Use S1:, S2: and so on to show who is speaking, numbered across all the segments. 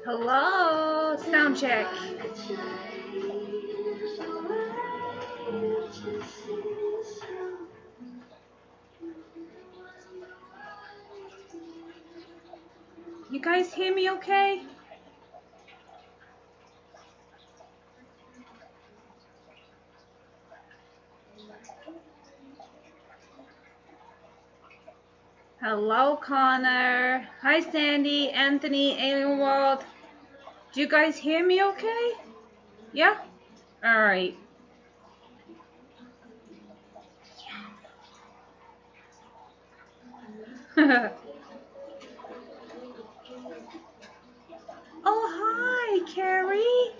S1: Hello, sound check. You guys hear me okay? Hello, Connor. Hi, Sandy, Anthony, Alien World. Do you guys hear me okay? Yeah? Alright. Oh, hi, Carrie.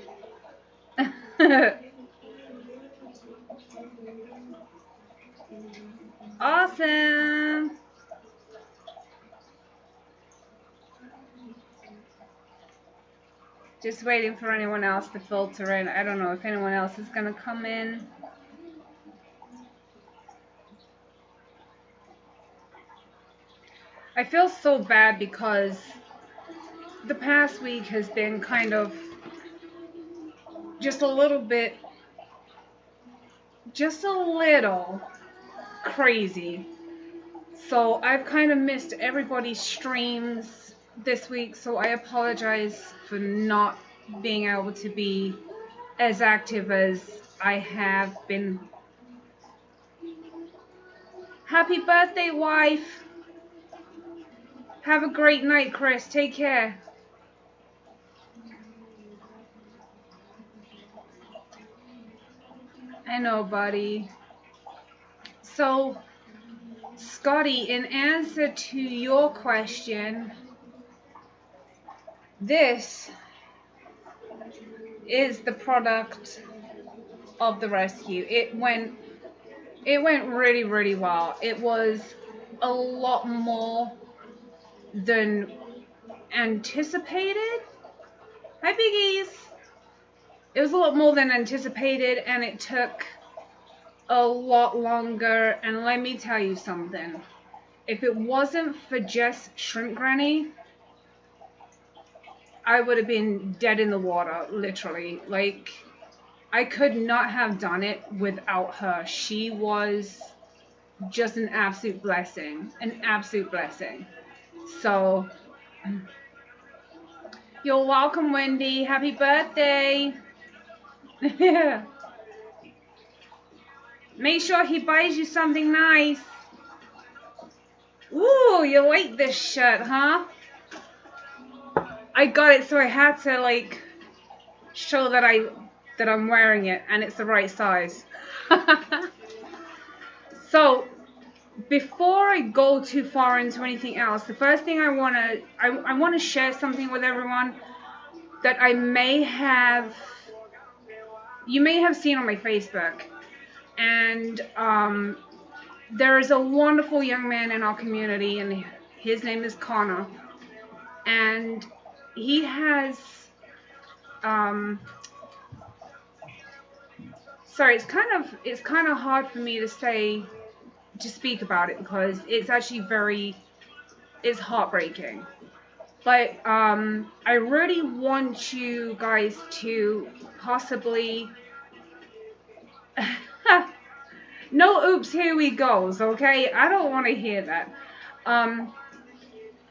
S1: Awesome. Just waiting for anyone else to filter in. I don't know if anyone else is going to come in. I feel so bad because the past week has been kind of just a little crazy. So I've kind of missed everybody's streams this week, so I apologize for not being able to be as active as I have been. Happy birthday, wife! Have a great night, Chris. Take care. I know, buddy. So, Scotty, in answer to your question, this is the product of the rescue. It went really, really well. It was a lot more than anticipated. Hi, Biggies. It was a lot more than anticipated, and it took a lot longer. And let me tell you something. If it wasn't for Jess Shrimp Granny, I would have been dead in the water, literally. Like, I could not have done it without her. She was just an absolute blessing. An absolute blessing. So, you're welcome, Wendy. Happy birthday. Make sure he buys you something nice. Ooh, you like this shirt, huh? I got it, so I had to like show that I'm wearing it, and it's the right size. So, before I go too far into anything else, the first thing I wanna share something with everyone that you may have seen on my Facebook, and there is a wonderful young man in our community, and his name is Connor, and he has sorry, it's kind of hard for me to speak about it because it's actually it's heartbreaking. But I really want you guys to possibly no oops, here we goes, okay? I don't want to hear that.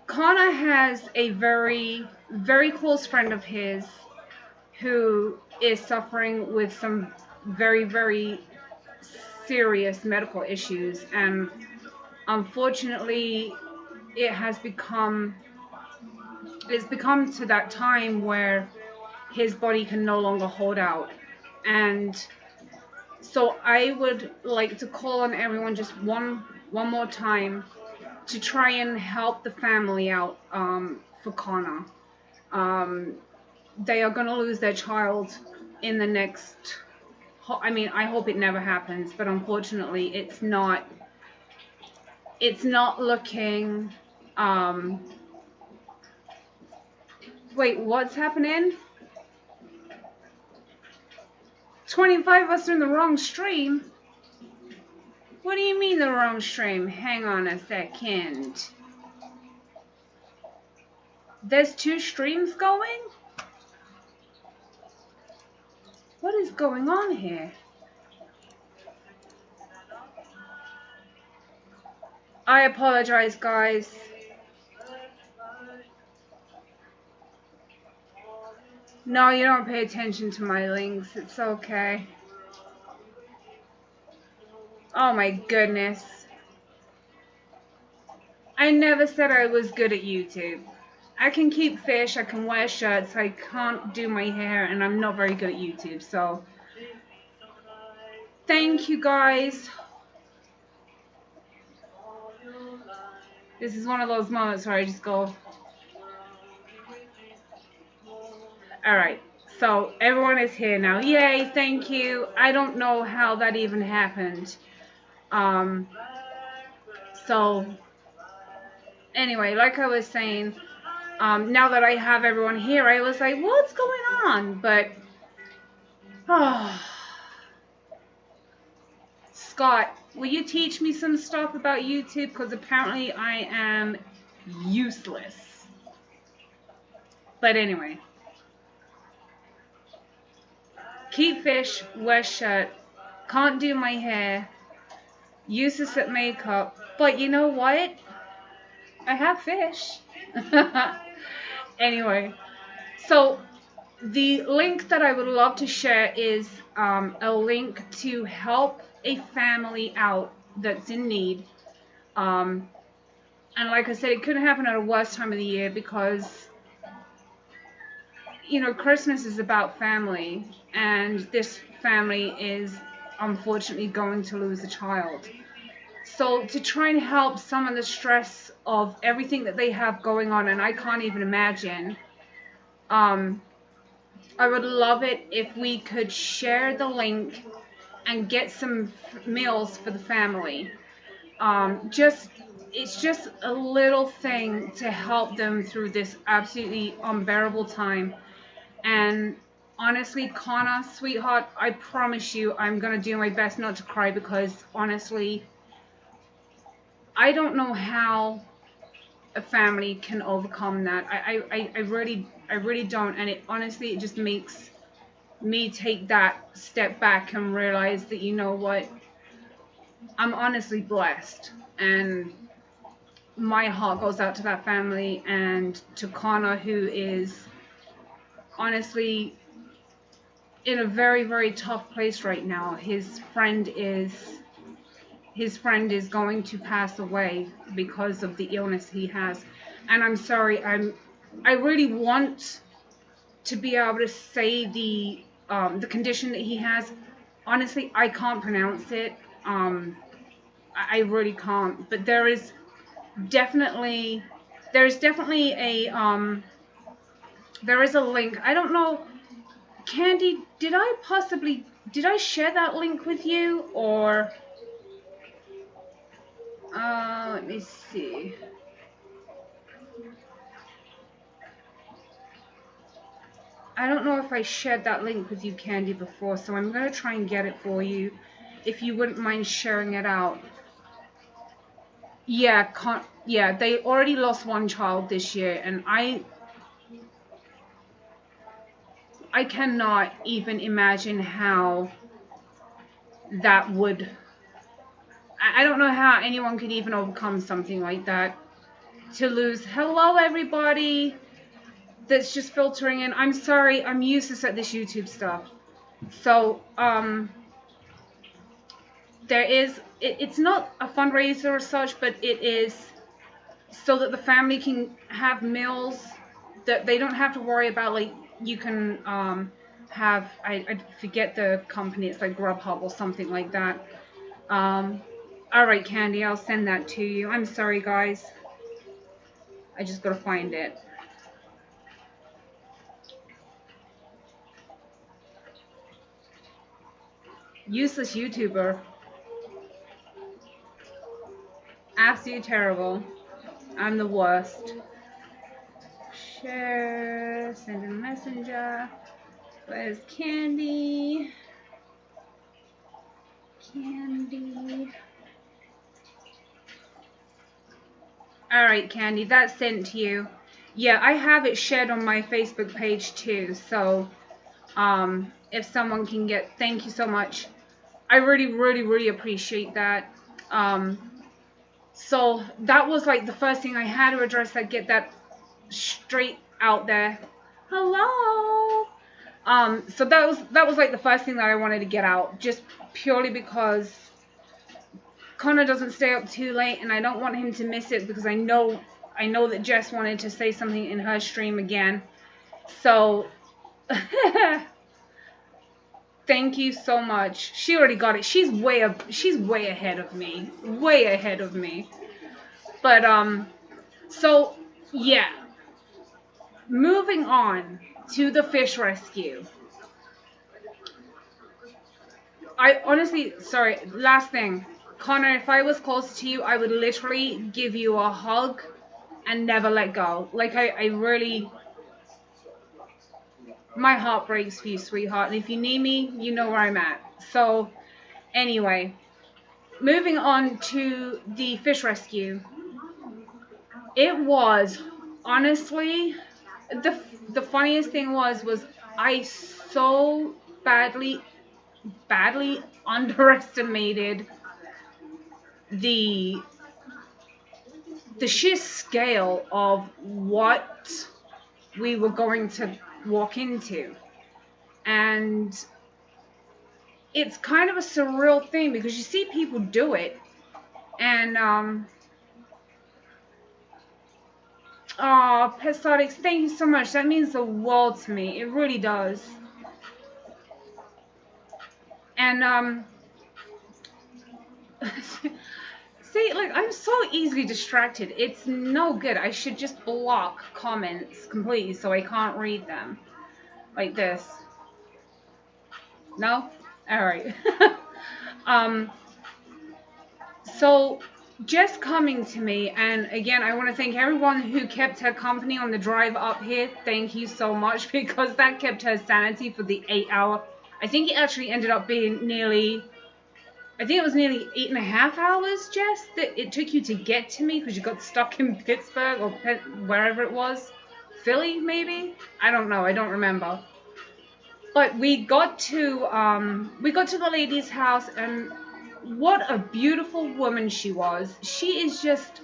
S1: Connor has a very, very close friend of his who is suffering with some very, very serious medical issues, and unfortunately it's become to that time where his body can no longer hold out. And so I would like to call on everyone just one more time to try and help the family out for Connor. they are going to lose their child in the next, I mean, I hope it never happens, but unfortunately it's not looking, wait, what's happening? 25 of us are in the wrong stream? What do you mean the wrong stream? Hang on a second. There's 2 streams going? What is going on here? I apologize, guys. No, you don't pay attention to my links. It's okay. Oh my goodness. I never said I was good at YouTube. I can keep fish, I can wear shirts, I can't do my hair, and I'm not very good at YouTube, so thank you guys. This is one of those moments where I just go, alright, so everyone is here now. Yay, thank you. I don't know how that even happened. So anyway, like I was saying, now that I have everyone here, I was like, what's going on? But, Scott, will you teach me some stuff about YouTube? Because apparently I am useless. But anyway. Keep fish, wear shirt, can't do my hair, useless at makeup. But you know what? I have fish. Anyway, so the link that I would love to share is a link to help a family out that's in need. And like I said, it couldn't happen at a worse time of the year because, you know, Christmas is about family, and this family is unfortunately going to lose a child. So to try and help some of the stress of everything that they have going on, and I can't even imagine, I would love it if we could share the link and get some meals for the family. It's just a little thing to help them through this absolutely unbearable time. And honestly, Connor, sweetheart, I promise you I'm going to do my best not to cry, because honestly, I don't know how a family can overcome that. I really don't. And it honestly, it just makes me take that step back and realize that, you know what, I'm honestly blessed. And my heart goes out to that family and to Connor, who is honestly in a very, very tough place right now. His friend is going to pass away because of the illness he has. And I'm sorry, I really want to be able to say the condition that he has. Honestly, I can't pronounce it. I really can't. But there's definitely a there is a link. I don't know, Candy, did I share that link with you, or let me see. I don't know if I shared that link with you, Candy, before, so I'm going to try and get it for you, if you wouldn't mind sharing it out. Yeah, they already lost one child this year, and I cannot even imagine how that would... I don't know how anyone could even overcome something like that. To lose... Hello, everybody that's just filtering in. I'm sorry, I'm useless at this YouTube stuff. So, there is... It's not a fundraiser or such, but it is so that the family can have meals that they don't have to worry about. Like, you can have... I forget the company. It's like Grubhub or something like that. Alright, Candy, I'll send that to you. I'm sorry, guys. I just gotta find it. Useless YouTuber. Absolutely terrible. I'm the worst. Share, send a messenger. Where's Candy? Candy. Alright, Candy, that's sent to you. Yeah, I have it shared on my Facebook page too, so if someone can get, thank you so much. I really appreciate that. So that was like the first thing I had to address, that get that straight out there. Hello. So that was like the first thing that I wanted to get out, just purely because Connor doesn't stay up too late, and I don't want him to miss it, because I know that Jess wanted to say something in her stream again. So thank you so much. She already got it. She's way ahead of me. Way ahead of me. But so yeah. Moving on to the fish rescue. I honestly, sorry, last thing. Connor, if I was close to you, I would literally give you a hug and never let go. Like, I really, my heart breaks for you, sweetheart. And if you need me, you know where I'm at. So, anyway, moving on to the fish rescue. It was, honestly, the funniest thing was I so badly underestimated the sheer scale of what we were going to walk into. And it's kind of a surreal thing, because you see people do it, and oh, Pesotix, thank you so much. That means the world to me. It really does. And see, like, I'm so easily distracted. It's no good. I should just block comments completely so I can't read them. Like this. No? Alright. So, Jess coming to me, and again, I want to thank everyone who kept her company on the drive up here. Thank you so much, because that kept her sanity for the 8 hour. I think it actually ended up being nearly 8.5 hours, Jess, that it took you to get to me, because you got stuck in Pittsburgh or wherever it was. Philly, maybe? I don't know. I don't remember. But we got to the lady's house, and what a beautiful woman she was. She is just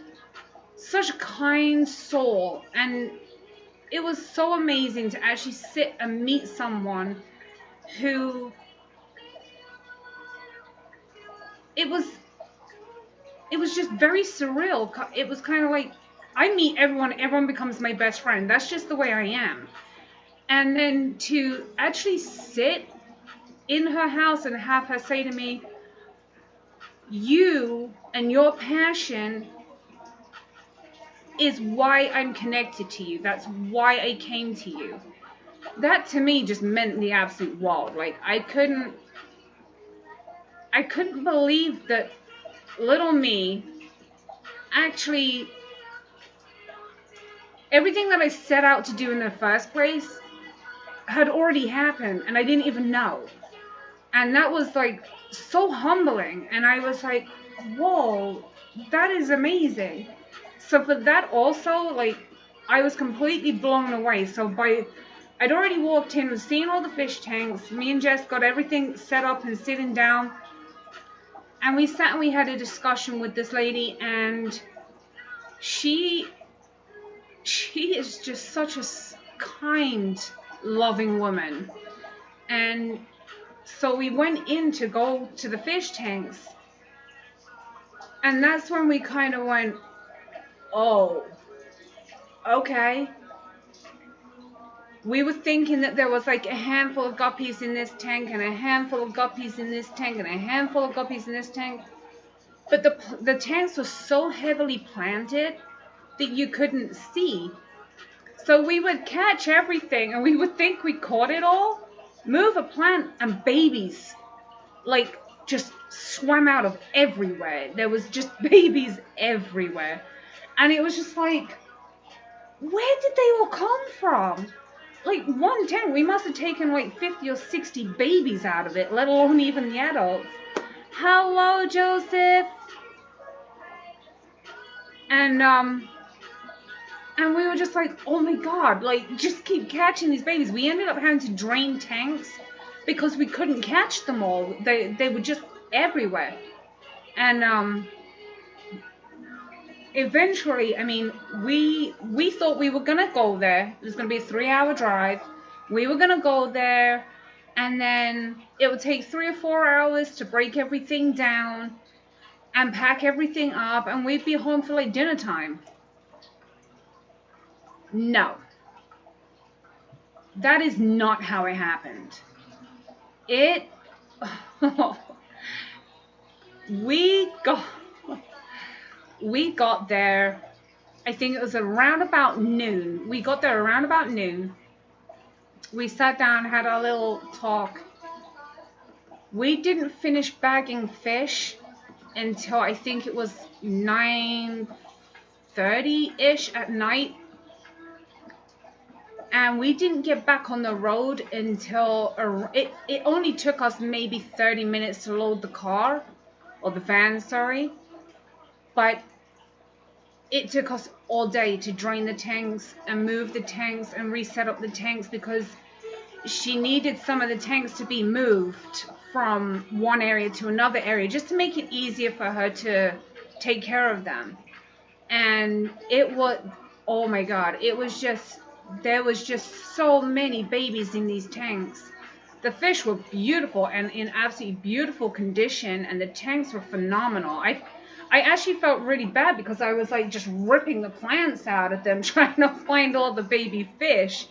S1: such a kind soul, and it was so amazing to actually sit and meet someone who it was just very surreal. It was kind of like, I meet everyone becomes my best friend. That's just the way I am. And then to actually sit in her house and have her say to me, you and your passion is why I'm connected to you. That's why I came to you. That to me just meant the absolute world. Like, I couldn't believe that little me actually, everything that I set out to do in the first place had already happened, and I didn't even know. And that was like so humbling, and I was like, whoa, that is amazing. So for that also, like, I was completely blown away. So I'd already walked in and seen all the fish tanks. Me and Jess got everything set up and sitting down, and we sat and we had a discussion with this lady, and she is just such a kind, loving woman. And so we went in to go to the fish tanks, and that's when we kind of went, oh, okay. We were thinking that there was like a handful of guppies in this tank, and a handful of guppies in this tank, and a handful of guppies in this tank. But the tanks were so heavily planted that you couldn't see. So we would catch everything, and we would think we caught it all, move a plant, and babies like just swam out of everywhere. There was just babies everywhere. And it was just like, where did they all come from? Like one tank, we must have taken like 50 or 60 babies out of it, let alone even the adults. Hello, Joseph. And we were just like, oh my god, like just keep catching these babies. We ended up having to drain tanks because we couldn't catch them all. They were just everywhere. And eventually, I mean, we thought we were gonna go there. It was gonna be a 3-hour drive. We were gonna go there, and then it would take 3 or 4 hours to break everything down and pack everything up, and we'd be home for like dinner time. No, that is not how it happened. It we got there, I think it was around about noon. We got there around about noon. We sat down, had our little talk. We didn't finish bagging fish until I think it was 9:30-ish at night. And we didn't get back on the road until it only took us maybe 30 minutes to load the car, or the van, sorry. But it took us all day to drain the tanks and move the tanks and reset up the tanks, because she needed some of the tanks to be moved from one area to another area just to make it easier for her to take care of them. And it was, oh my god, it was just, there was just so many babies in these tanks. The fish were beautiful and in absolutely beautiful condition, and the tanks were phenomenal. I actually felt really bad because I was like just ripping the plants out of them trying to find all the baby fish,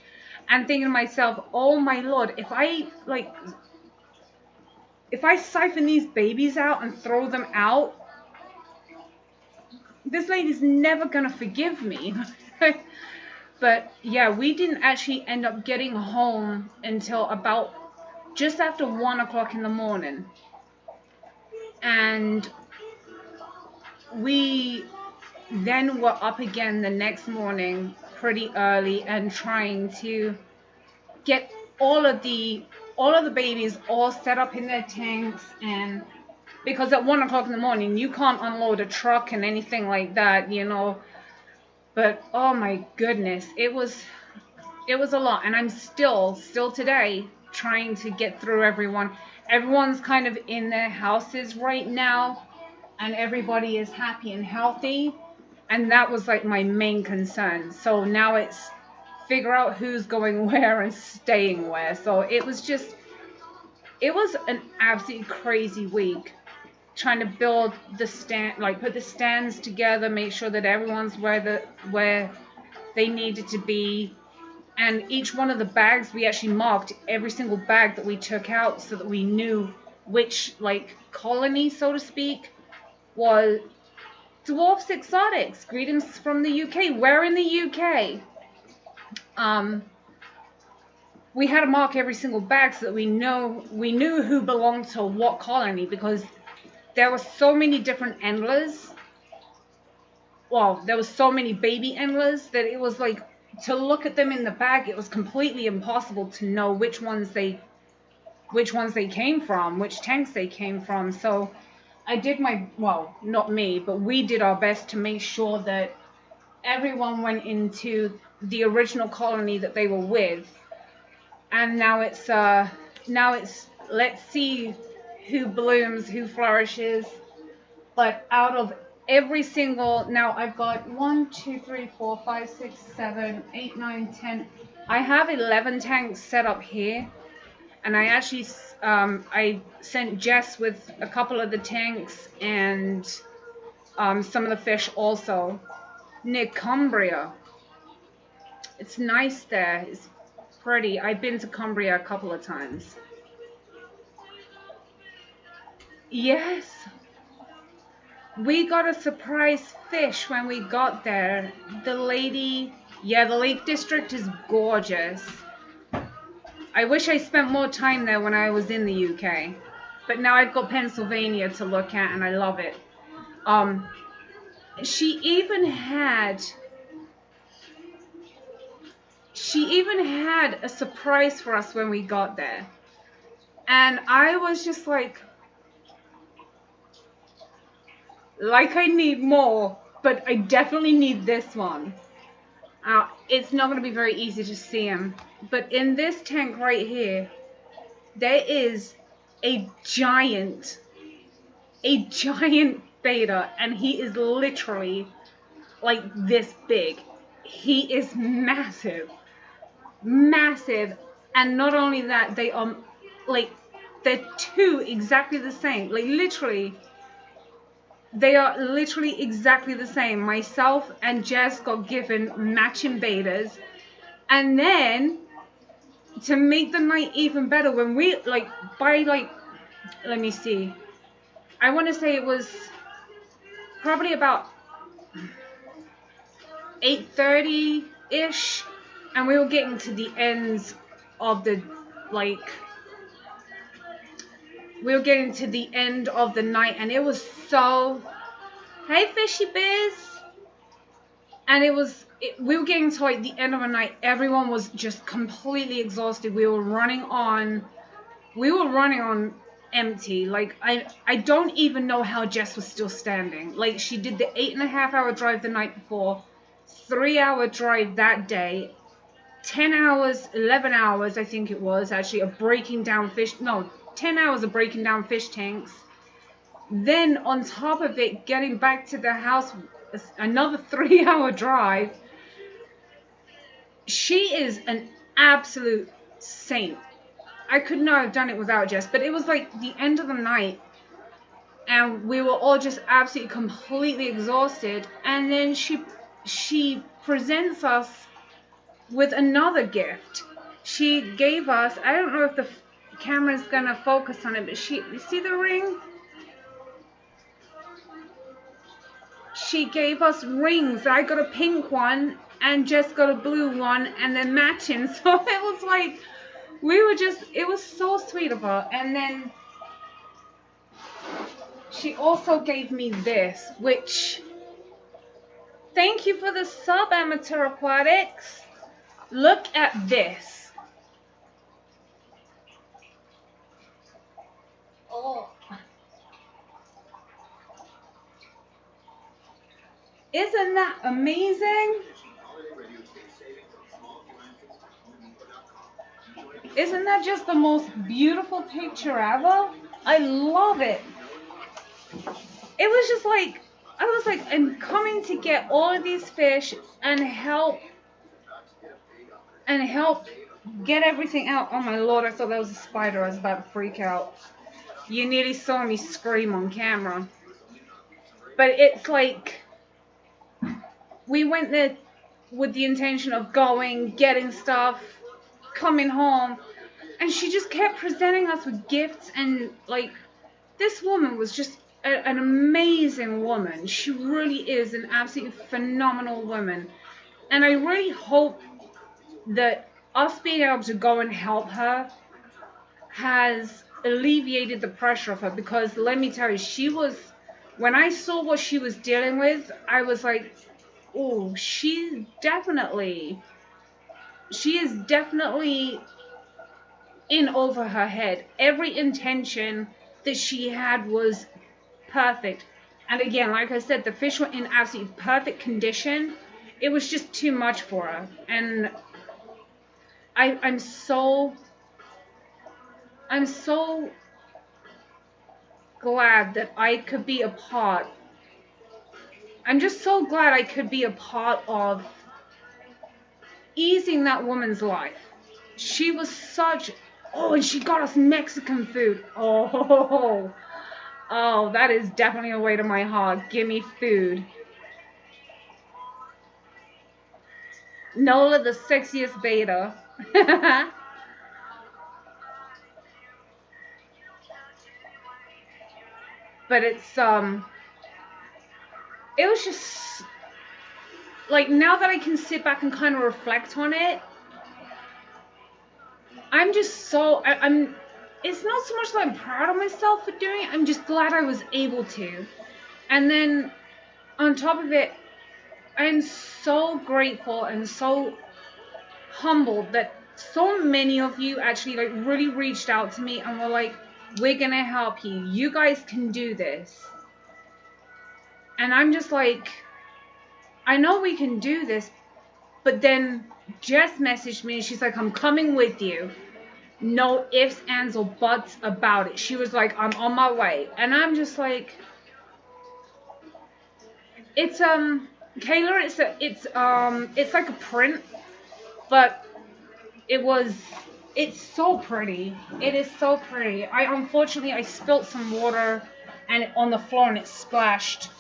S1: and thinking to myself, oh my lord, if I siphon these babies out and throw them out, this lady's never gonna forgive me. But yeah, we didn't actually end up getting home until about just after 1 o'clock in the morning. And we then were up again the next morning pretty early and trying to get all of the babies all set up in their tanks. And because at 1 o'clock in the morning you can't unload a truck and anything like that, you know. But oh my goodness, it was a lot. And I'm still today trying to get through everyone. Everyone's kind of in their houses right now, and everybody is happy and healthy, and that was like my main concern. So now it's figure out who's going where and staying where. So it was an absolutely crazy week, trying to build the stand, like put the stands together, make sure that everyone's where they needed to be. And each one of the bags, we actually marked every single bag that we took out so that we knew which like colony, so to speak, was Dwarfs Exotics. Greetings from the UK. We're in the UK. We had to mark every single bag so that we knew who belonged to what colony, because there were so many different endlers. Well, there was so many baby endlers that it was like, to look at them in the bag, it was completely impossible to know which ones they came from, which tanks they came from. So I did not me, but we did our best to make sure that everyone went into the original colony that they were with. And now it's let's see who blooms, who flourishes. But out of every single, now I've got 1, 2, 3, 4, 5, 6, 7, 8, 9, 10. I have 11 tanks set up here, and I actually I sent Jess with a couple of the tanks and some of the fish also near Cumbria. It's nice there. It's pretty. I've been to Cumbria a couple of times. Yes. We got a surprise fish when we got there. The Lake District is gorgeous. I wish I spent more time there when I was in the UK. but now I've got Pennsylvania to look at, and I love it. Um, she even had a surprise for us when we got there, and I was just like I need more, but I definitely need this one. It's not going to be very easy to see him, but in this tank right here, there is a giant beta, and he is literally like this big. He is massive, massive, and not only that, they are like they're two exactly the same. Like literally, they are literally exactly the same. Myself and Jess got given matching betas, and then to make the night even better, when we let me see, I want to say it was probably about 8:30 ish, and we were getting to the ends of the like we were getting to the end of the night, and it was so, hey fishy biz, and we were getting to like the end of the night. Everyone was just completely exhausted. We were running on empty. Like I don't even know how Jess was still standing. Like she did the 8.5-hour drive the night before, 3-hour drive that day, 10 hours, 11 hours, I think it was actually, of breaking down 10 hours of breaking down fish tanks. Then on top of it, getting back to the house, another 3-hour drive. She is an absolute saint. I could not have done it without Jess, but it was like the end of the night, and we were all just absolutely completely exhausted. And then she presents us with another gift. She gave us, I don't know if the camera's gonna focus on it, but you see the ring? She gave us rings. I got a pink one and Jess got a blue one, and they're matching. So it was like, it was so sweet of her. And then she also gave me this, which, thank you for the sub, Amateur Aquatics. Look at this. Oh. Isn't that amazing? Isn't that just the most beautiful picture ever? I love it. It was just like, I was like, I'm coming to get all of these fish and help get everything out. Oh my Lord, I thought that was a spider. I was about to freak out. You nearly saw me scream on camera. But it's like, we went there with the intention of going, getting stuff, coming home, and she just kept presenting us with gifts. And like, this woman was just an amazing woman. She really is an absolutely phenomenal woman, and I really hope that us being able to go and help her has alleviated the pressure of her, because let me tell you, when I saw what she was dealing with, I was like, oh, she is definitely in over her head. Every intention that she had was perfect. And again, like I said, the fish were in absolutely perfect condition. It was just too much for her. And I'm so glad that I could be a part. I'm just so glad I could be a part of easing that woman's life. She was and she got us Mexican food. Oh, that is definitely a way to my heart. Give me food. Nola, the sexiest beta. But it was just like, now that I can sit back and kind of reflect on it, I'm just so it's not so much that I'm proud of myself for doing it. I'm just glad I was able to. And then on top of it, I'm so grateful and so humbled that so many of you actually like really reached out to me and were like, we're gonna help you. You guys can do this. And I'm just like, I know we can do this. But then Jess messaged me and she's like, I'm coming with you. No ifs, ands, or buts about it. She was like, I'm on my way. And I'm just like, it's Kayla, it's like a print, but it's so pretty. It is so pretty. I spilt some water and on the floor and it splashed.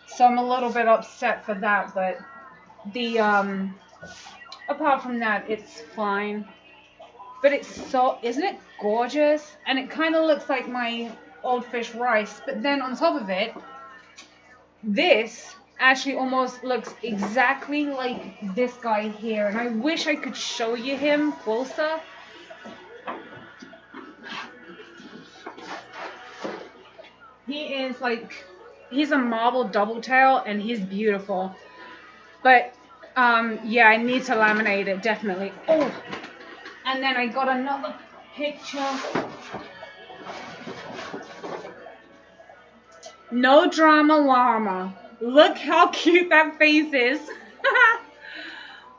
S1: So I'm a little bit upset for that, but the apart from that, it's fine. But isn't it gorgeous? And it kind of looks like my old fish rice. But then on top of it, this actually almost looks exactly like this guy here. And I wish I could show you him closer. He's a marble double tail and he's beautiful. But, yeah, I need to laminate it, definitely. Oh, and then I got another picture. No drama llama. Look how cute that face is.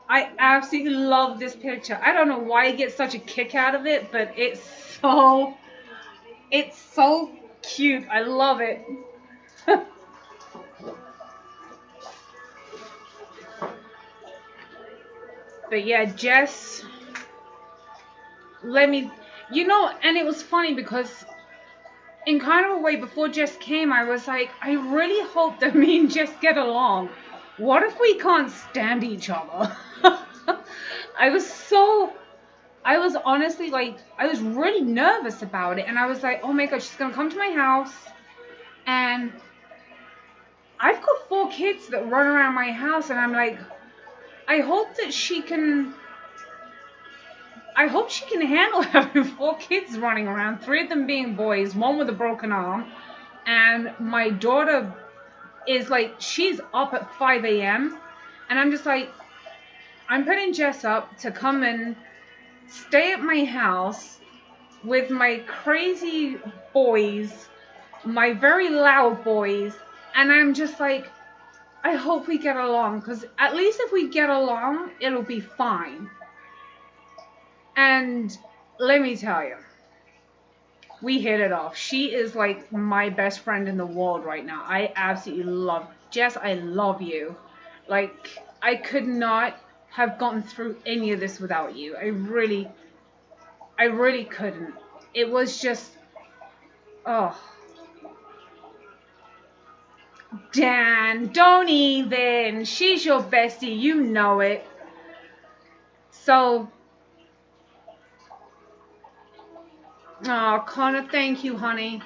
S1: I absolutely love this picture. I don't know why I get such a kick out of it, but it's so cute. I love it. But yeah, Jess, and it was funny because in kind of a way, before Jess came, I was like, I really hope that me and Jess get along. What if we can't stand each other? I was honestly like, I was really nervous about it. And I was like, oh my God, she's going to come to my house. And I've got 4 kids that run around my house. And I'm like, I hope she can handle having 4 kids running around, 3 of them being boys, 1 with a broken arm. And my daughter is like, she's up at 5 a.m. And I'm just like, I'm putting Jess up to come and stay at my house with my crazy boys, my very loud boys. And I'm just like, I hope we get along, because at least if we get along, it'll be fine. And let me tell you, we hit it off. She is like my best friend in the world right now. I absolutely love Jess. I love you. Like, I could not have gotten through any of this without you. I really couldn't. It was just, oh. Dan, don't even. She's your bestie. You know it. So, oh, Connor, thank you, honey.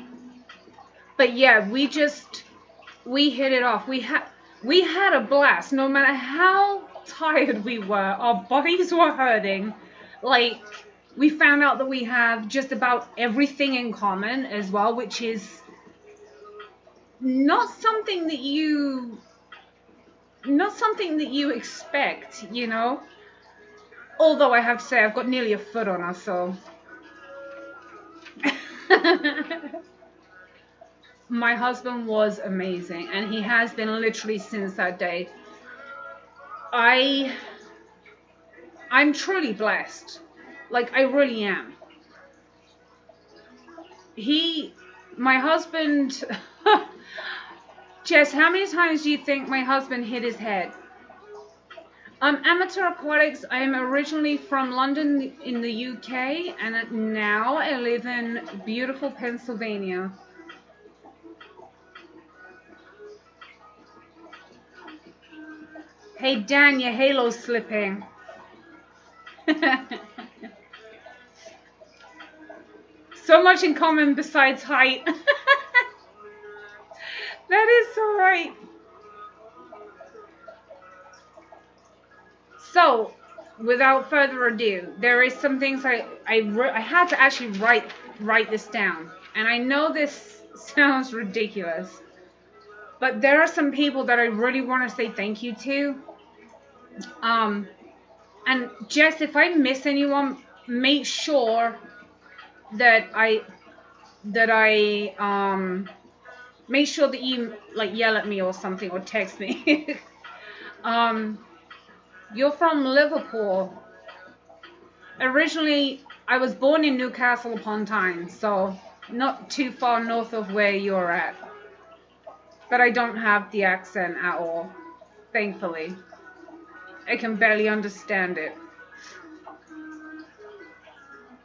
S1: But yeah, we hit it off. We had a blast. No matter how tired we were, our bodies were hurting. Like, we found out that we have just about everything in common as well, which is not something that you expect, you know? Although I have to say, I've got nearly a foot on her, so. My husband was amazing, and he has been literally since that day. I'm truly blessed. Like, I really am. My husband, Jess, how many times do you think my husband hit his head? Amateur aquatics, I am originally from London in the UK, and now I live in beautiful Pennsylvania. Hey Dan, your halo's slipping. So much in common besides height. That is so right. So, without further ado, there is some things I had to actually write this down, and I know this sounds ridiculous, but there are some people that I really want to say thank you to. And Jess, if I miss anyone, make sure that make sure that you like yell at me or something or text me. um, you're from Liverpool. Originally, I was born in Newcastle upon Tyne, so not too far north of where you're at. But I don't have the accent at all, thankfully. I can barely understand it.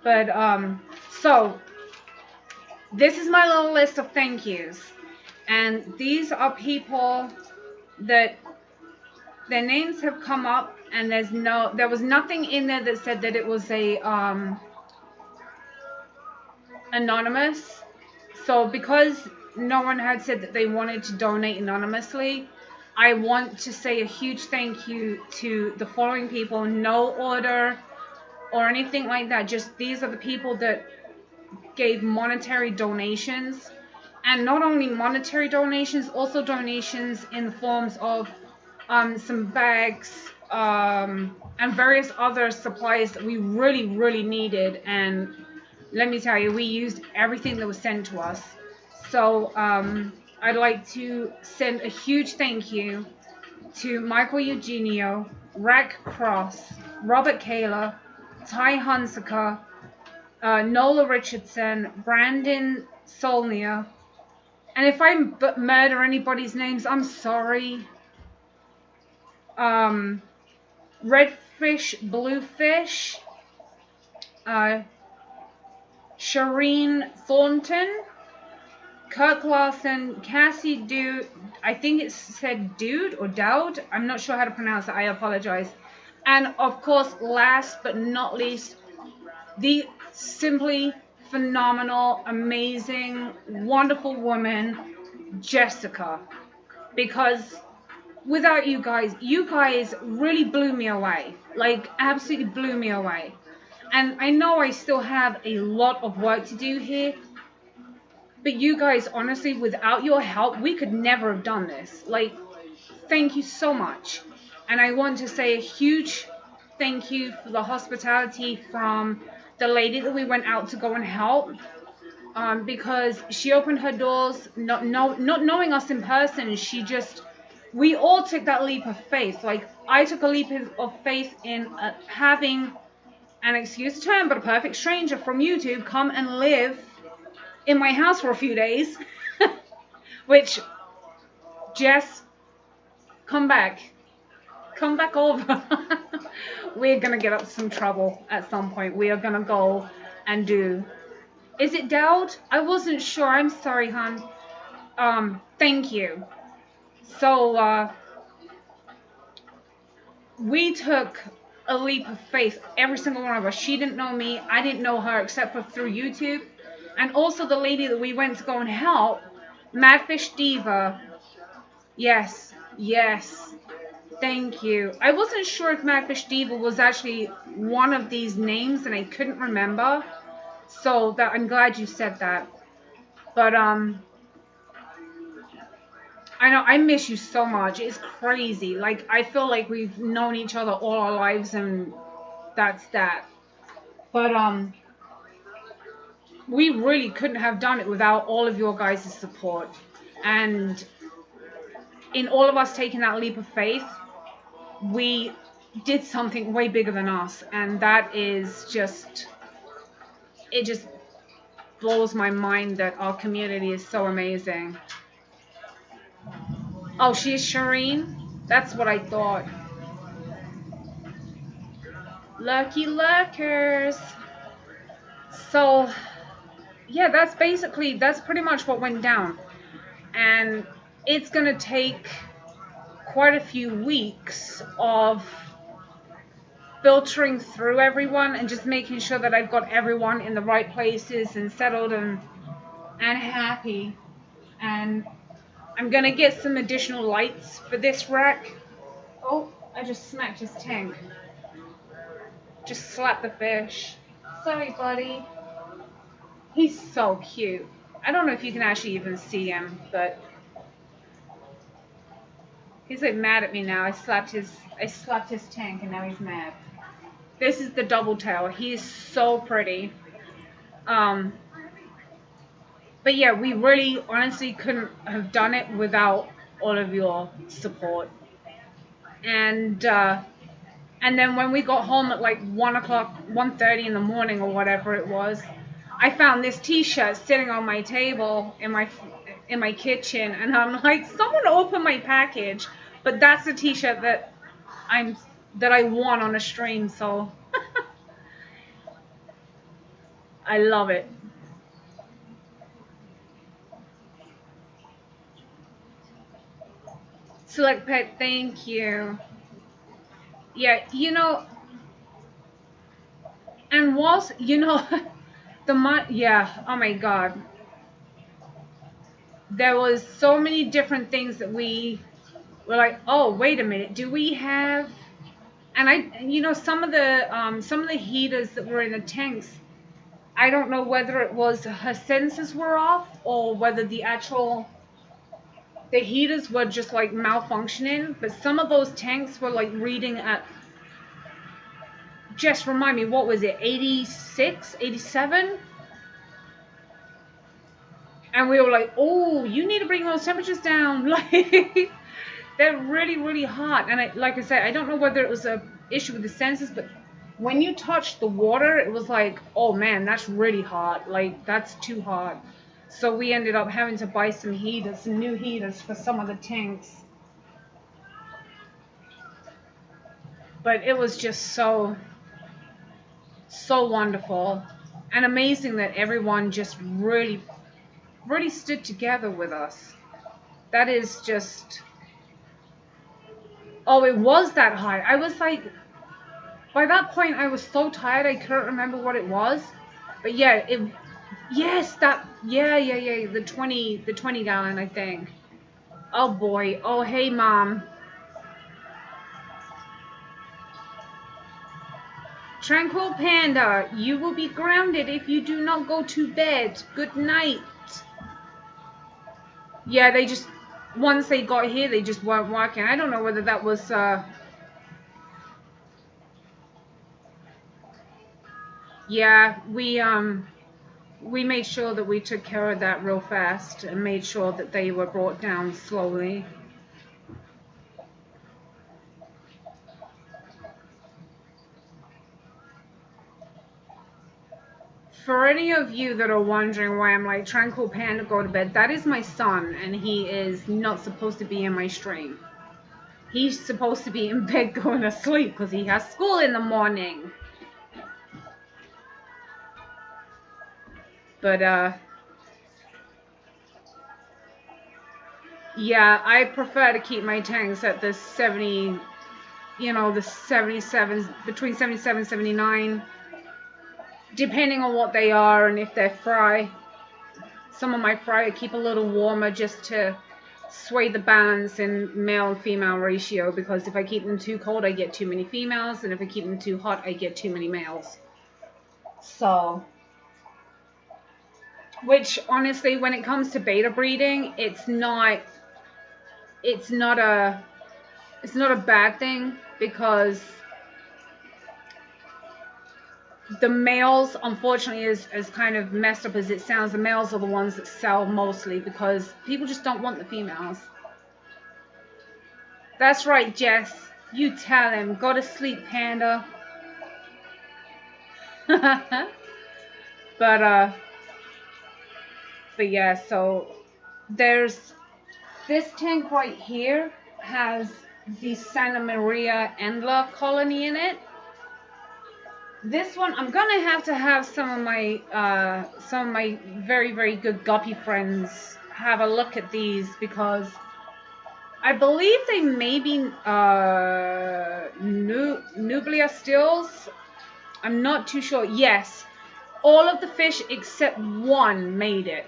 S1: But so this is my little list of thank yous, and these are people that their names have come up, and there was nothing in there that said that it was a anonymous. So because no one had said that they wanted to donate anonymously, I want to say a huge thank you to the following people. No order or anything like that. Just these are the people that gave monetary donations. And not only monetary donations, also donations in the forms of some bags and various other supplies that we really, really needed. And let me tell you, we used everything that was sent to us. So I'd like to send a huge thank you to Michael Eugenio, Rack Cross, Robert Kayla, Ty Hunsaker, Nola Richardson, Brandon Solnia. And if I murder anybody's names, I'm sorry. Redfish, Bluefish, Shireen Thornton, Kirk Larson, Cassie Dude, I think it said Dude or Dowd. I'm not sure how to pronounce it. I apologize. And of course, last but not least, the simply phenomenal, amazing, wonderful woman, Jessica. Because without you guys really blew me away. Like, absolutely blew me away. And I know I still have a lot of work to do here. But you guys, honestly, without your help, we could never have done this. Like, thank you so much. And I want to say a huge thank you for the hospitality from the lady that we went out to go and help. Because she opened her doors, not knowing us in person. We all took that leap of faith. Like, I took a leap of faith in having an excuse term, but a perfect stranger from YouTube come and live in my house for a few days. Which, Jess, come back over. We're gonna get up to some trouble at some point. We are gonna go and do, is it Dowd? I wasn't sure. I'm sorry, hon. Thank you. So we took a leap of faith, every single one of us. She didn't know me, I didn't know her except for through YouTube. And also the lady that we went to go and help, Madfish Diva. Yes, thank you. I wasn't sure if Madfish Diva was actually one of these names, and I couldn't remember. So that I'm glad you said that. But I know I miss you so much. It's crazy. Like, I feel like we've known each other all our lives, and that's that. But we really couldn't have done it without all of your guys' support. And in all of us taking that leap of faith, we did something way bigger than us. And that is just, it just blows my mind that our community is so amazing. Oh, she's Shireen? That's what I thought. Lucky lurkers. So, yeah, that's pretty much what went down. And it's going to take quite a few weeks of filtering through everyone and just making sure that I've got everyone in the right places and settled and happy. And I'm going to get some additional lights for this rack. Oh, I just smacked his tank. Just slap the fish. Sorry, buddy. He's so cute. I don't know if you can actually even see him, but he's like mad at me now. I slapped his tank and now he's mad. This is the double tail. He's so pretty. Um, but yeah, we really honestly couldn't have done it without all of your support. And then when we got home at like 1 o'clock, 1:30 in the morning or whatever it was, I found this T-shirt sitting on my table in my kitchen, and I'm like, someone open my package. But that's the T-shirt I'm that I won on a stream, so I love it. Select pet, thank you. Yeah, and whilst yeah, oh my god, there was so many different things that we were like, oh wait a minute, do we have? And some of the heaters that were in the tanks, I don't know whether it was her sensors were off or whether the heaters were just like malfunctioning, but some of those tanks were like reading at, just remind me, what was it, 86, 87? And we were like, oh, you need to bring those temperatures down. Like, they're really, really hot. And like I said, I don't know whether it was a issue with the sensors, but when you touched the water, it was like, oh man, that's really hot. Like, that's too hot. So we ended up having to buy some new heaters for some of the tanks. But it was just so wonderful and amazing that everyone just really, really stood together with us. That is just, oh, it was that high. I was like, by that point, I was so tired, I couldn't remember what it was. But yeah, yeah, the 20 gallon, I think. Oh boy, oh hey mom. Tranquil Panda, you will be grounded if you do not go to bed. Good night. Yeah, they just, once they got here, they just weren't working. I don't know whether that was, yeah, we made sure that we took care of that real fast and made sure that they were brought down slowly. For any of you that are wondering why I'm like, Tranquil Panda, go to bed, that is my son, and he is not supposed to be in my stream. He's supposed to be in bed going to sleep because he has school in the morning. But, yeah, I prefer to keep my tanks at the 70, the 77, between 77 and 79, depending on what they are and if they're fry. Some of my fry I keep a little warmer just to sway the balance in male and female ratio, because if I keep them too cold, I get too many females, and if I keep them too hot, I get too many males. So, which honestly, when it comes to beta breeding, it's not a bad thing, because the males, unfortunately, as kind of messed up as it sounds, the males are the ones that sell mostly because people just don't want the females. That's right, Jess. You tell him. Go to sleep, Panda. But yeah, so there's this tank right here has the Santa Maria Endler colony in it. This one, I'm gonna have to have some of my very, very good guppy friends have a look at these, because I believe they may be Nublia stills. I'm not too sure. Yes, all of the fish except one made it,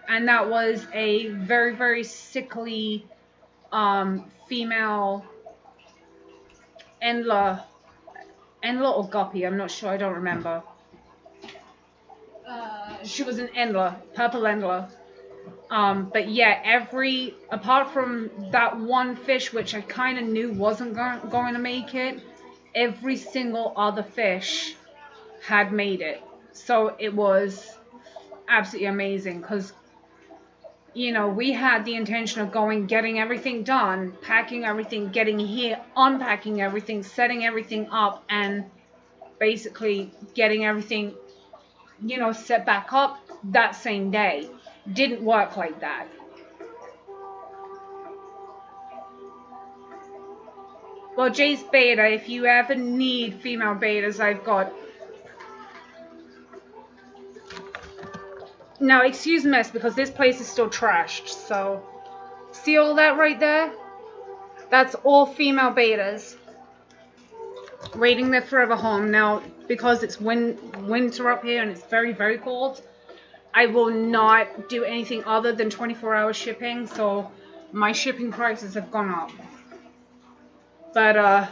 S1: and that was a very, very sickly female Endler Endler or guppy, I'm not sure, I don't remember. She was an Endler, purple Endler. But yeah, apart from that one fish, which I kind of knew wasn't going to make it, every single other fish had made it. So it was absolutely amazing because, we had the intention of going, getting everything done, packing everything, getting here, unpacking everything, setting everything up, and basically getting everything, set back up that same day. Didn't work like that. Well, Jace Beta, if you ever need female betas, I've got. Now, excuse me, because this place is still trashed, so. See all that right there? That's all female betas. Waiting their forever home. Now, because it's winter up here and it's very, very cold, I will not do anything other than 24-hour shipping, so my shipping prices have gone up. But,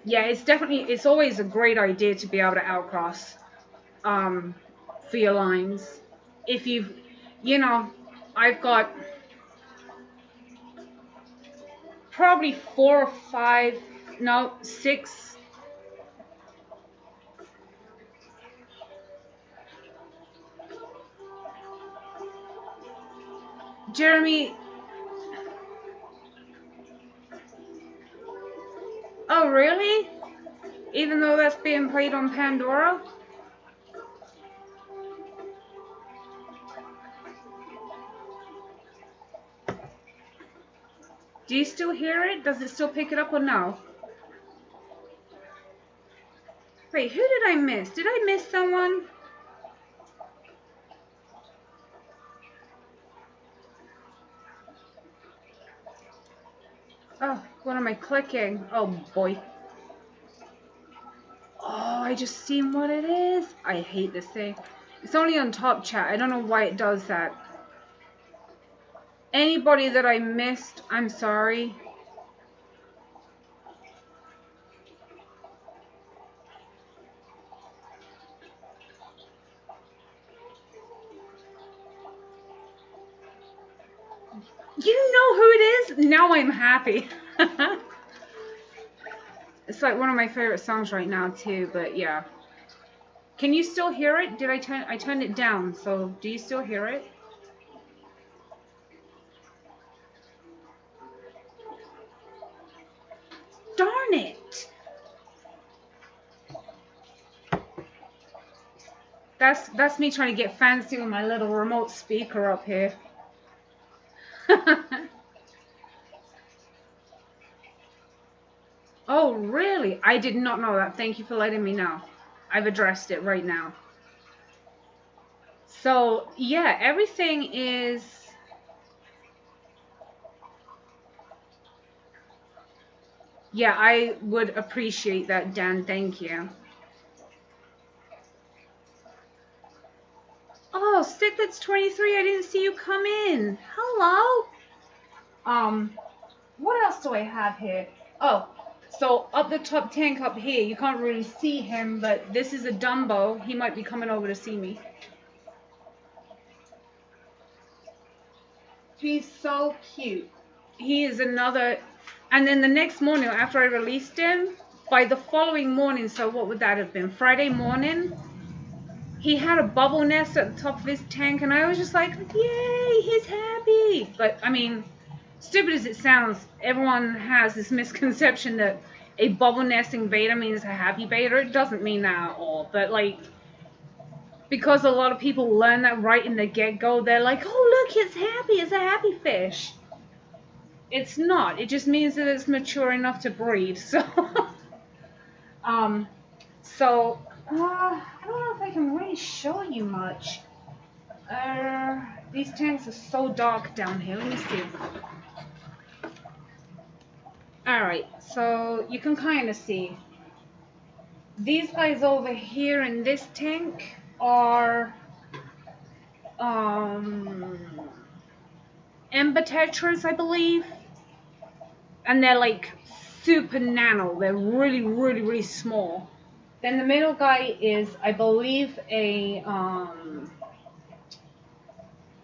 S1: yeah, it's always a great idea to be able to outcross for your lines. If I've got probably 4 or 5, no, 6. Jeremy. Oh, really? Even though that's being played on Pandora? Do you still hear it? Does it still pick it up or no? Wait, who did I miss? Did I miss someone? Oh, what am I clicking? Oh, boy. Oh, I just seen what it is. I hate this thing. It's only on top chat. I don't know why it does that. Anybody that I missed, I'm sorry. You know who it is? Now I'm happy. It's like one of my favorite songs right now too, but yeah. Can you still hear it? I turned it down, so do you still hear it? Darn it! That's me trying to get fancy with my little remote speaker up here. Oh, really? I did not know that. Thank you for letting me know. I've addressed it right now. So, yeah, everything is... Yeah, I would appreciate that, Dan. Thank you. Oh, Sticklets 23, I didn't see you come in. Hello. What else do I have here? Oh, so up the top tank up here, you can't really see him, but this is a Dumbo. He might be coming over to see me. He's so cute. He is another... And then the next morning, after I released him, by the following morning, so what would that have been? Friday morning? He had a bubble nest at the top of his tank, and I was just like, yay, he's happy. But, I mean, stupid as it sounds, everyone has this misconception that a bubble nesting beta means a happy beta. It doesn't mean that at all. But, like, because a lot of people learn that right in the get-go, they're like, oh, look, it's happy. It's a happy fish. It's not. It just means that it's mature enough to breed. So, I don't know if I can really show you much. These tanks are so dark down here. Let me see. Alright, so you can kind of see. These guys over here in this tank are Ember Tetras, I believe. and they're like super nano. They're really, really, really small. Then the middle guy is, I believe,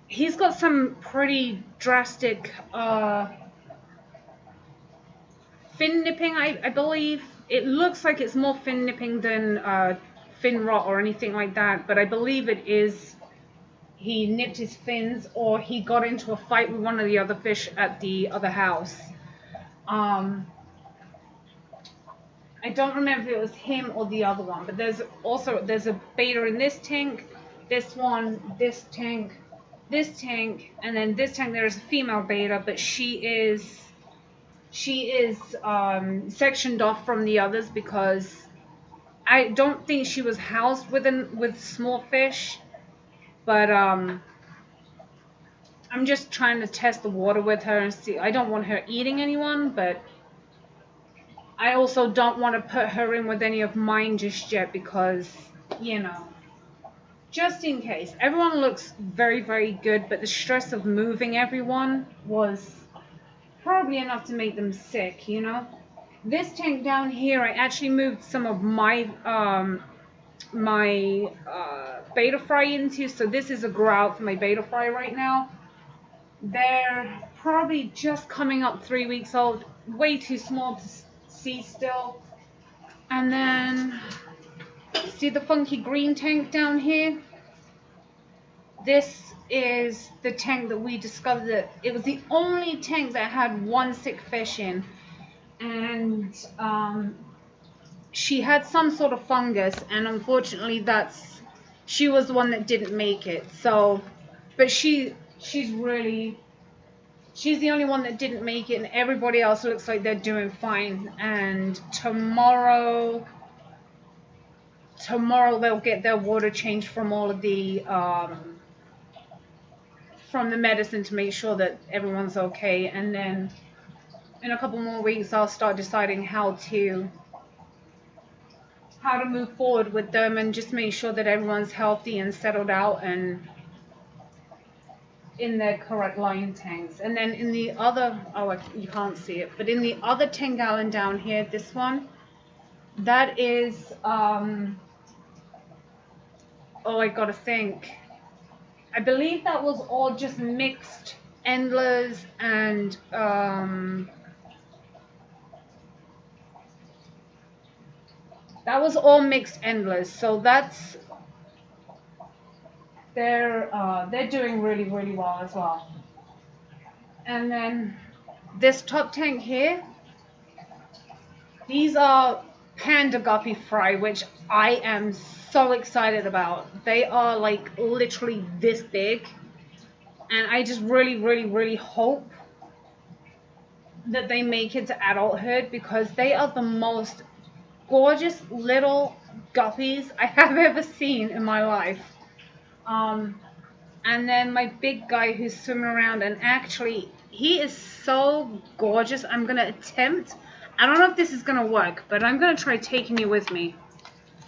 S1: he's got some pretty drastic fin nipping, I believe. It looks like it's more fin nipping than fin rot or anything like that, but I believe it is. He nipped his fins, or he got into a fight with one of the other fish at the other house. I don't remember if it was him or the other one, but there's a beta in this tank, this one, this tank, and then this tank. There is a female beta, but she is sectioned off from the others because I don't think she was housed with small fish, but I'm just trying to test the water with her and see. I don't want her eating anyone, but I also don't want to put her in with any of mine just yet because, you know, just in case. Everyone looks very, very good, but the stress of moving everyone was probably enough to make them sick, you know? This tank down here, I actually moved some of my beta fry into, so this is a grout for my beta fry right now. They're probably just coming up 3 weeks old, way too small to see still. And then, see the funky green tank down here? This is the tank that we discovered that it was the only tank that had one sick fish in. And she had some sort of fungus, and unfortunately she was the one that didn't make it. So, but she's the only one that didn't make it, and everybody else looks like they're doing fine. And tomorrow they'll get their water changed from all of the from the medicine to make sure that everyone's okay. And then in a couple more weeks I'll start deciding how to move forward with them and just make sure that everyone's healthy and settled out and in their correct lion tanks. And then in the other, you can't see it, but in the other 10-gallon down here, this one, that is I gotta think. I believe that was all just mixed endlers and that was all mixed endlers. So that's they're doing really, really well as well. And then this top tank here, these are panda guppy fry, which I am so excited about. They are like literally this big, and I just really, really, really hope that they make it to adulthood because they are the most gorgeous little guppies I have ever seen in my life. And then my big guy who's swimming around, and actually he is so gorgeous. I'm gonna attempt. I don't know if this is gonna work, but I'm gonna try taking you with me.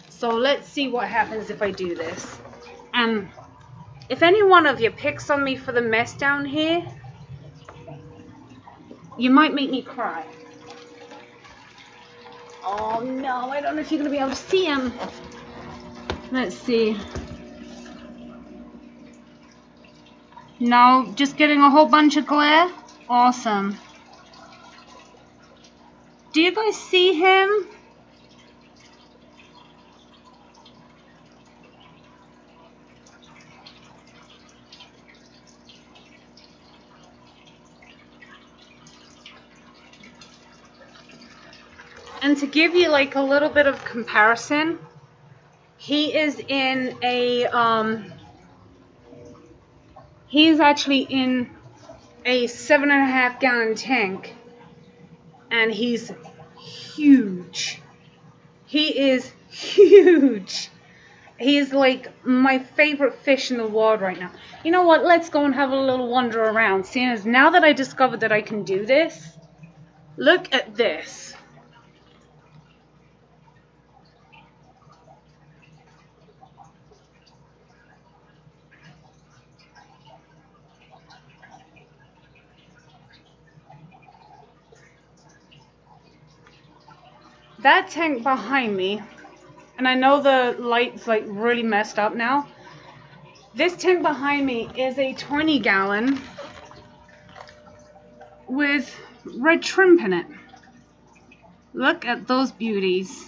S1: So let's see what happens if I do this. And if any one of you picks on me for the mess down here, you might make me cry. Oh no, I don't know if you're gonna be able to see him. Let's see. No, just getting a whole bunch of glare. Awesome. Do you guys see him? And to give you like a little bit of comparison, he is in a he's actually in a 7.5-gallon tank, and he's huge. He is huge. He's like my favorite fish in the world right now. You know what? Let's go and have a little wander around. Seeing as now that I discovered that I can do this, look at this. That tank behind me, and I know the light's like really messed up now. This tank behind me is a 20-gallon with red shrimp in it. Look at those beauties.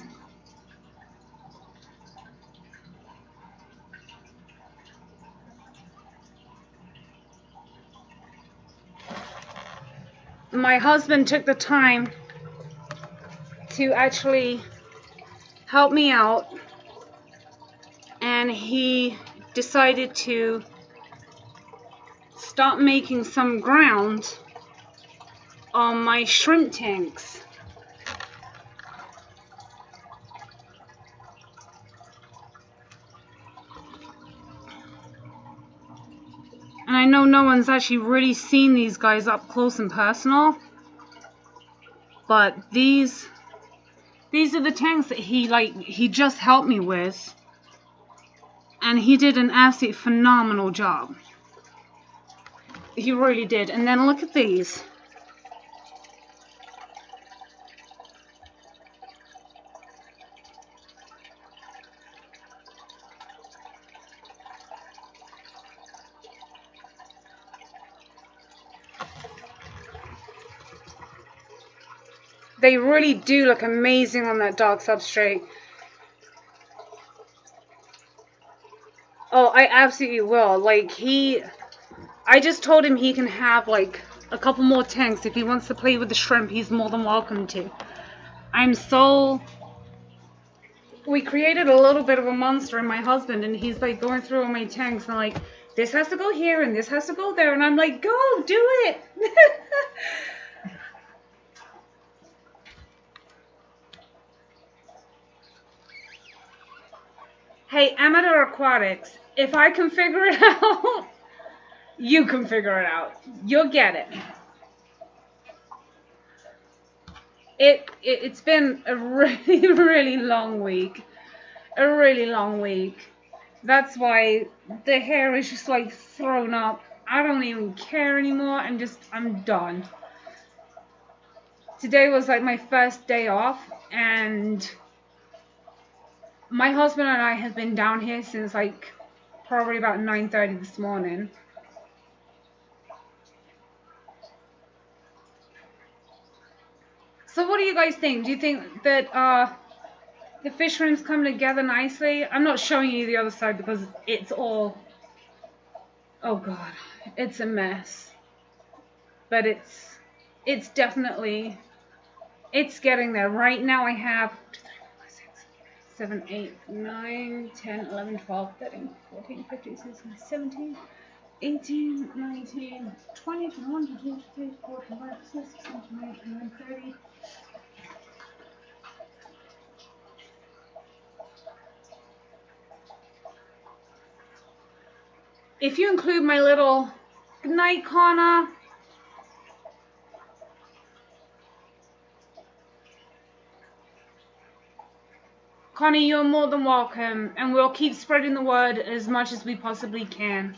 S1: My husband took the time to actually help me out, and he decided to start making some ground on my shrimp tanks. And I know no one's actually really seen these guys up close and personal, but these are the tanks that he just helped me with, and he did an absolutely phenomenal job. He really did. And then look at these. They really do look amazing on that dark substrate. Oh, I absolutely will. Like, I just told him he can have like a couple more tanks. If he wants to play with the shrimp, he's more than welcome to. We created a little bit of a monster in my husband, and he's like going through all my tanks and like, this has to go here and this has to go there, and I'm like, go do it. Hey, Amateur Aquatics, if I can figure it out, you can figure it out. You'll get it. It's been a really, really long week. A really long week. That's why the hair is just like thrown up. I don't even care anymore. I'm done. Today was like my first day off, and my husband and I have been down here since like probably about 9:30 this morning. So what do you guys think? Do you think that the fish rooms come together nicely? I'm not showing you the other side because it's all, oh god, it's a mess. But it's definitely, it's getting there. Right now I have 7, 8, 9, 10, 11, 12, 13, 14, 15, 16, 17, 18, 19, 20, 21, 22, 23, 24, 25, 26, 27, 28, 29, 30. If you include my little good night Connor. Connie, you're more than welcome, and we'll keep spreading the word as much as we possibly can.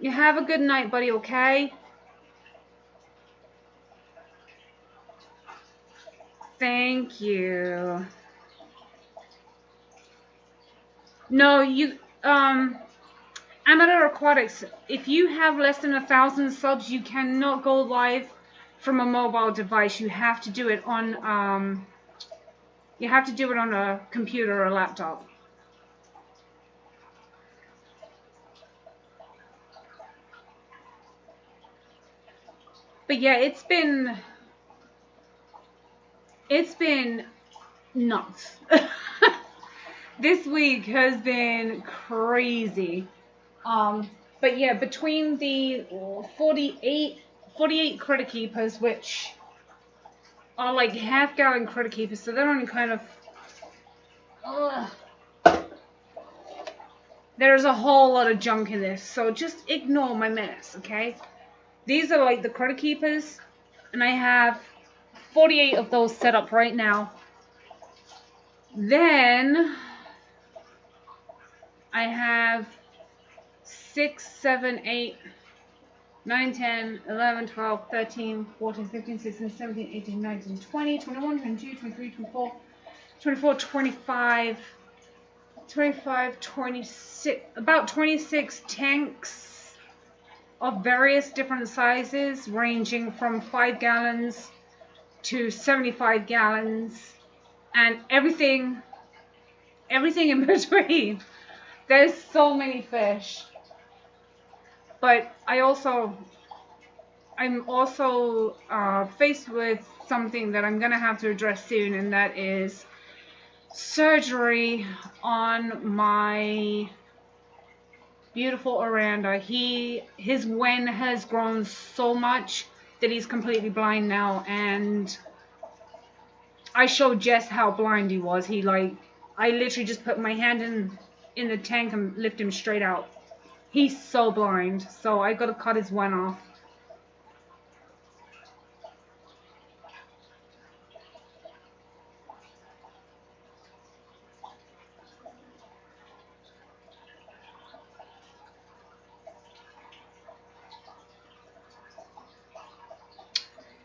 S1: You have a good night, buddy, okay? Thank you. No, Amateur Aquatics, if you have less than 1,000 subs, you cannot go live from a mobile device. You have to do it on a computer or a laptop. But yeah, it's been nuts. This week has been crazy. But yeah, between the 48 critter keepers, which are like half-gallon critter keepers, so they're only kind of, there's a whole lot of junk in this, so just ignore my mess, okay? These are like the critter keepers, and I have 48 of those set up right now. Then I have 6, 7, 8, 9, 10, 11, 12, 13, 14, 15, 16, 17, 18, 19, 20, 21, 22, 23, 24, 24, 25, 25, 26, about 26 tanks of various different sizes, ranging from 5 gallons to 75 gallons, and everything in between. There's so many fish. But I'm also faced with something that I'm gonna have to address soon, and that is surgery on my beautiful Orlando. His wen has grown so much that he's completely blind now, and I showed Jess how blind he was. I literally just put my hand in the tank and lift him straight out. He's so blind, so I gotta cut his wen off.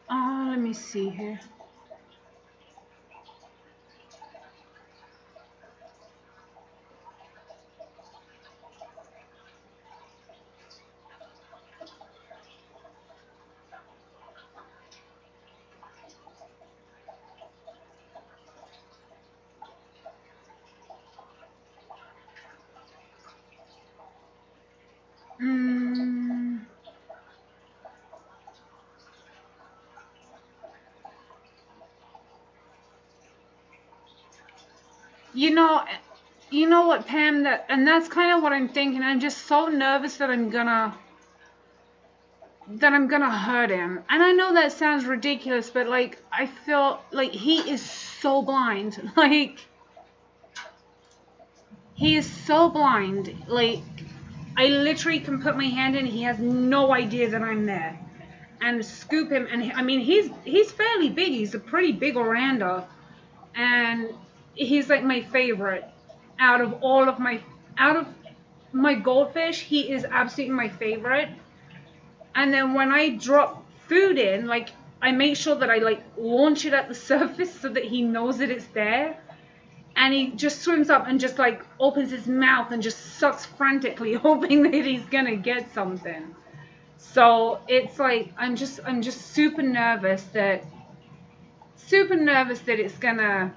S1: Let me see here. You know what, Pam? That's kind of what I'm thinking. I'm just so nervous that I'm gonna hurt him. And I know that sounds ridiculous, but like I feel like he is so blind. Like he is so blind. Like I literally can put my hand in. He has no idea that I'm there, and scoop him. And I mean, he's fairly big. He's a pretty big Orlando, and he's like my favorite out of my goldfish. He is absolutely my favorite. And then when I drop food in, like I make sure that I like launch it at the surface so that he knows that it's there. And he just swims up and just like opens his mouth and just sucks frantically, hoping that he's gonna get something. So it's like I'm just super nervous that it's gonna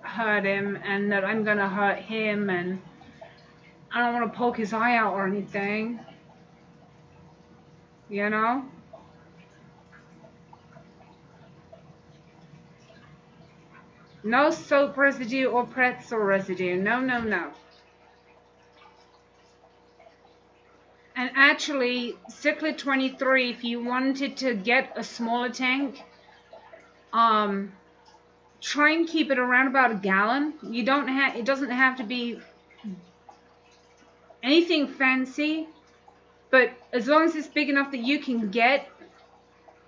S1: hurt him and that I'm gonna hurt him, and I don't want to poke his eye out or anything, you know. No soap residue or pretzel residue. No, no, no. And actually, Cichlid 23, if you wanted to get a smaller tank, try and keep it around about a gallon. It doesn't have to be anything fancy, but as long as it's big enough that you can get,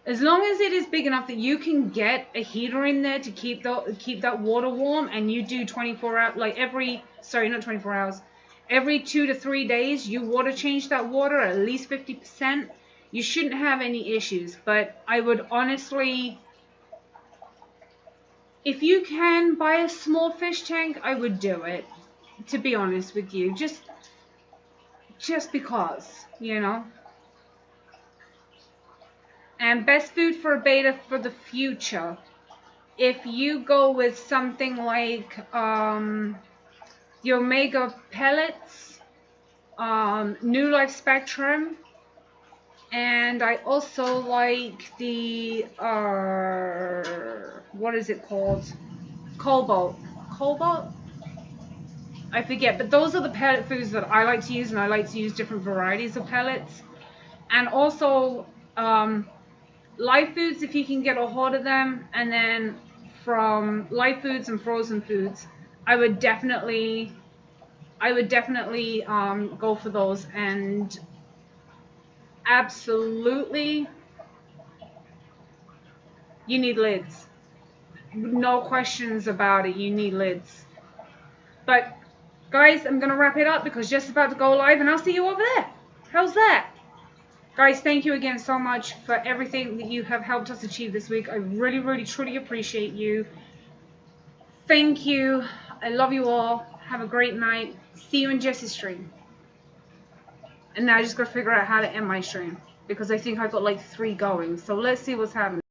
S1: as long as it is big enough that you can get a heater in there to keep that water warm, and you do 24 hours, like not 24 hours, every 2 to 3 days, you water change that water at least 50%, you shouldn't have any issues. But I would honestly, if you can buy a small fish tank, I would do it, to be honest with you, just because, you know. And best food for a beta for the future, if you go with something like the Omega pellets, New Life Spectrum, and I also like the what is it called? Cobalt? I forget, but those are the pellet foods that I like to use, and I like to use different varieties of pellets. And also live foods, if you can get a hold of them, and then from live foods and frozen foods, I would definitely go for those. And absolutely, you need lids. No questions about it, you need lids. But guys, I'm gonna wrap it up because Jess is about to go live, and I'll see you over there. How's that? Guys, thank you again so much for everything that you have helped us achieve this week. I really, really, truly appreciate you. Thank you. I love you all. Have a great night. See you in Jess's stream. And now I just got to figure out how to end my stream because I think I got like 3 going. So let's see what's happening.